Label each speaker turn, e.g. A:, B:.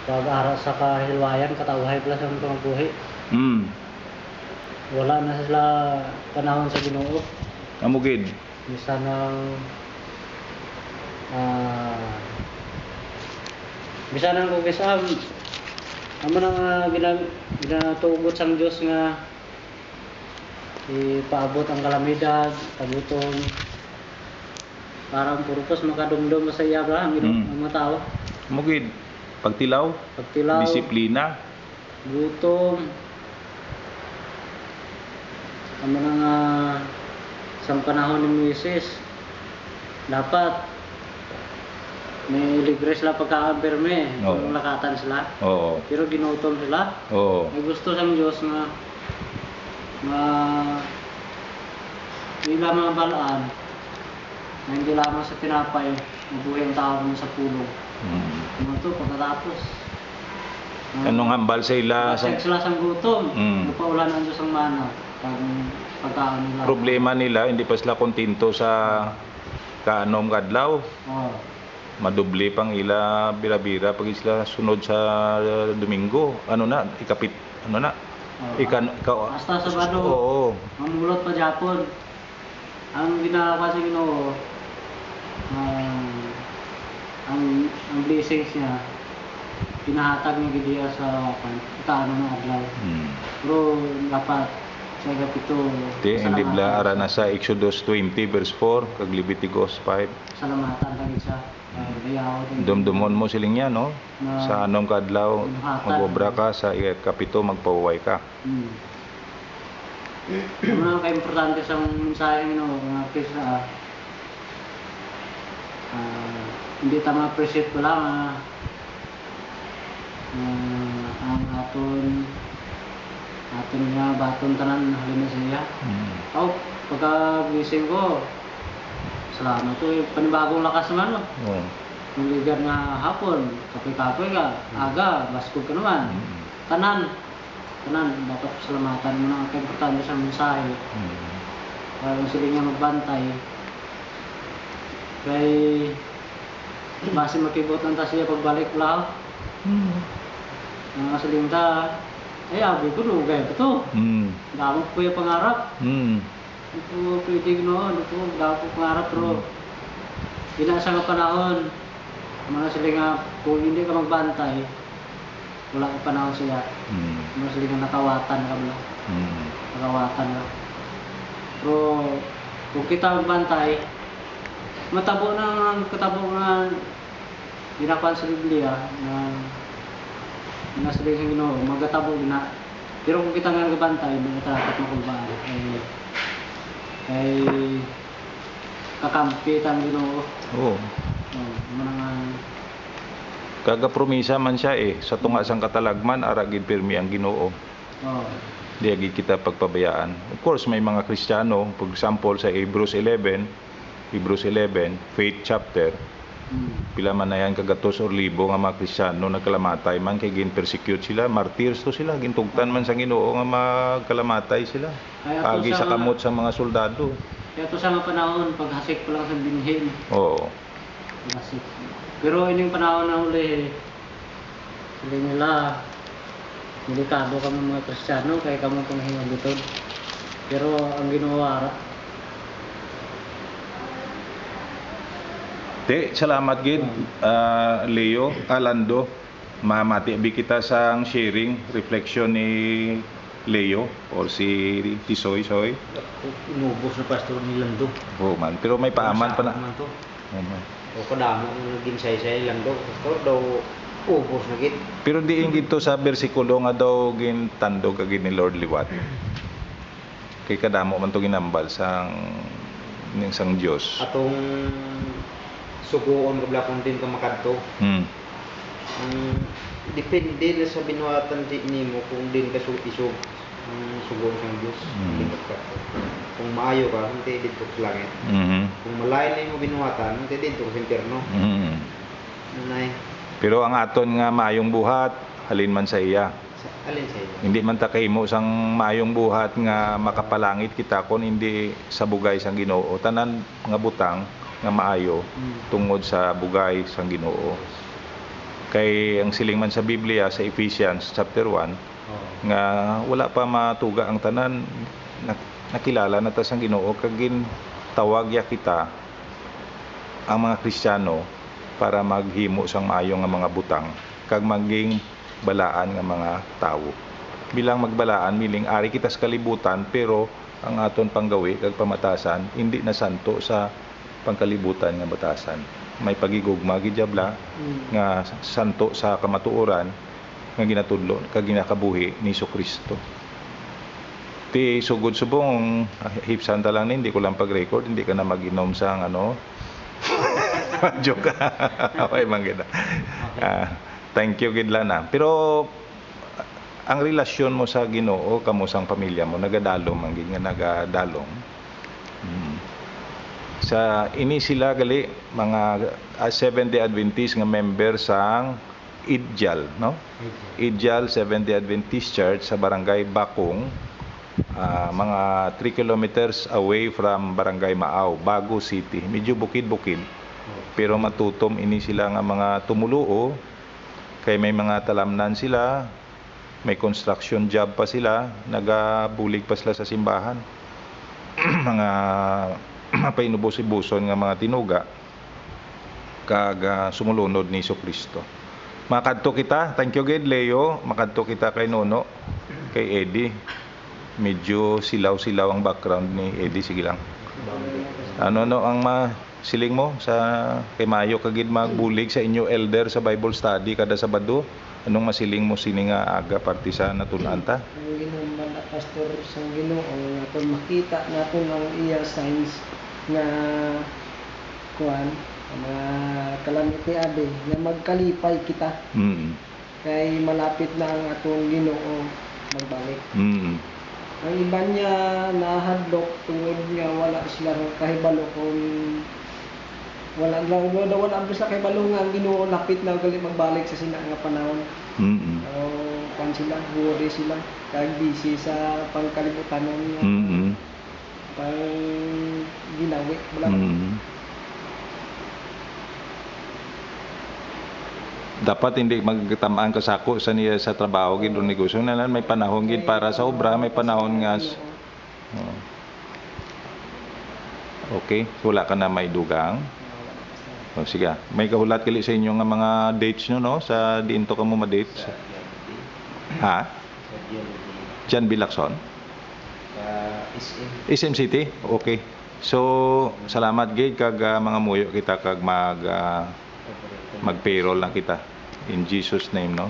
A: pag-ara sa kahilwayan, katawhay pala sa mga buhi. Wala na sila panahon sa Ginoo.
B: Amugid.
A: Bisan ng bisan ng kugisam amo nang ginatugot sang Dios nga ipaabot ang kalamidad, kagutom, para ang purpose makadumdum sa iya ba ang mga tao.
B: Amugid. Pagtilaw, disiplina,
A: gutom, amo nang sang panahon ni Moises dapat may libre sila pagka-perme kung lakatan sila.
B: Oo.
A: Pero ginutom sila.
B: Oo.
A: May gusto sang Diyos nga ila mga balaan na hindi lamang sa tinapay mabuhay ang tao mo sa pulong. Ano to pagkatapos
B: Anong hambal sa ila?
A: Sila sang gutom. Napaulan ang Diyos ang mana pagkaon nila.
B: Problema nila, hindi pa sila kontento sa kaanom kadlaw. Madubli pang ila bira-bira pag sila sunod sa Domingo. Ano na, ikapit, ano na?
A: Hasta Sabado.
B: Oo.
A: Mamulot pa Japon. Ang ginagawa sa Ginoo, ang blessings niya, pinahatag niya gidiya sa kaano na adlaw. Pero dapat sa kapito.
B: Hindi bla ara na sa Exodus 20 verse 4 kag Leviticus 5.
A: Salamatan kagid sa
B: Dumdumon mo siling yan, no? Sa anong kadlaw magobra ka, sa kapito magpauway ka.
A: Ano ang importante sa mensahe mga Krista, hindi tama appreciate ko lang ang aton nga baton tanan halin na siya. Pagka-gising ko, salamat to, panibagong lakas naman, no? Nuligan nga hapon, kapoy-kapoy ka, aga, baskog ka naman. Tanan, dapat salamatan mo na ang importante sa mensahe. Kung sila nga magbantay, kay base makibot ng siya pagbalik lang. Mga salinta, abi ko, lugay ko to. Damang ko yung pangarap. Ito pwede ganoon, ito dapat pangarap, pero sa nga panahon, mga sila nga, kung hindi ka magbantay, wala kang panahon siya. Mga sila nga nakawatan ka mo. Nakawatan ka. Pero kung kita magbantay, matabo na ginakuan sa Biblia na sila nga Ginoo, magatabo na. Pero kung kita nga nagbantay, dapat makulbaan. Kay kakampi tang Ginoo.
B: Kaga-promisa man siya sa tunga sang katalagman ara gid pirmi ang Ginoo. Di gid kita pagpabayaan. Of course may mga Kristiyano, for example sa Hebrews 11, faith chapter. Pila man na yan kagatos or libo nga mga Kristiyano nagkalamatay man kay gin-persecute sila, martyrs to sila, gintugtan man sa Ginoo nga magkalamatay sila. Agi sa kamot sa mga soldado.
A: Kaya to sa mga panahon paghasik pa lang sa binhin. Paghasik. Pero ining panahon na uli, hindi nila delikado kami mga Kristiyano kaya kamo panghinga bitod. Pero ang ginawa
B: salamat gid Leo, Alando. Mamati abi kita sang sharing reflection ni Leo or si Tisoy.
A: Inubos na pastor ni Lando.
B: Man, pero may paaman pa na.
A: O kadamo naging say Lando. Pastor daw ubos na gid.
B: Pero diin gito sa bersikulo nga daw gintandog kag ni Lord liwat. Kay kadamo man to ginambal sang Dios.
A: Atong suguon kabla kung din ka makadto. Depende sa binuhatan nimo kung din ka isog ang suguon sang Dios. Kung maayo ka, hindi dito sa langit. Kung malayo na mo binuhatan, hindi dito sa impyerno.
B: Pero ang aton nga maayong buhat, halin man sa iya.
A: Alin sa iya?
B: Hindi man ta kahimo sang maayong buhat nga makapalangit kita kon hindi sa bugay sang Ginoo. Tanan nga butang nga maayo tungod sa bugay sang Ginoo. Kay ang siling man sa Biblia sa Ephesians chapter 1 nga wala pa matuga ang tanan, nakilala na ta sang Ginoo kag tawag ya kita ang mga Kristiyano para maghimo sang maayo nga mga butang kag maging balaan nga mga tawo. Bilang magbalaan miling ari kita sa kalibutan, pero ang aton panggawi kag pamatasan hindi na santo sa pangkalibutan nga batasan. May pagigugma gid diabla nga santo sa kamatuoran nga ginatudlo kag ginakabuhi ni Kristo. Ti sugod subong hipsan ta lang ni, hindi ko lang pag-record, hindi ka na mag-inom sa joke. Okay man gid. Thank you gid lana. Pero ang relasyon mo sa Ginoo kamo sang pamilya mo nagadalom man gid nga nagadalom. Sa ini sila gali mga Seventh-day Adventist nga member sang Idjal, no? Idjal Seventh-day Adventist Church sa Barangay Bakong, mga 3 kilometers away from Barangay Maaw, Bago City. Medyo bukid-bukid. Pero matutom ini sila nga mga tumuluo kay may mga talamnan sila, may construction job pa sila, nagabulig pa sila sa simbahan. Mga painubos-ibuson nga mga tinuga kag sumulunod ni Kristo. Makadto kita, thank you gid Leo, makadto kita kay Nono, kay Eddie. Medyo silaw-silaw ang background ni Eddie, sige lang. Ano ang siling mo sa kay Mayo kagid magbulig sa inyo elder sa Bible study kada Sabado? Anong masiling mo sini nga aga parte sa natun-an ta?
C: Ang ginuman na pastor sa Ginoo nga kung makita naton ang iya signs nga kuan mga calamity abe nga magkalipay kita. Kay malapit na ang atong Ginoo magbalik. Ang iba niya nahadlok tungod nga wala sila kahibalo kung wala sila kahibalo nga ang Ginoo lapit na gali magbalik sa sina nga panahon. Kan sila worry sila kag busy sa pangkalibutanon nga pang ginawi wala.
B: Dapat hindi magtamaan ka sako sa niya sa trabaho gid o negosyo na may panahon gid para sa obra, may panahon nga okay, wala ka na may dugang. Sige, may kahulat kali sa inyo nga mga dates nyo, no? Sa diinto ka mo ma-dates. Ha? Jan Bilakson? SM City? Okay. So, salamat gid kag mga muyo kita kag mag-payroll lang kita. In Jesus name, no?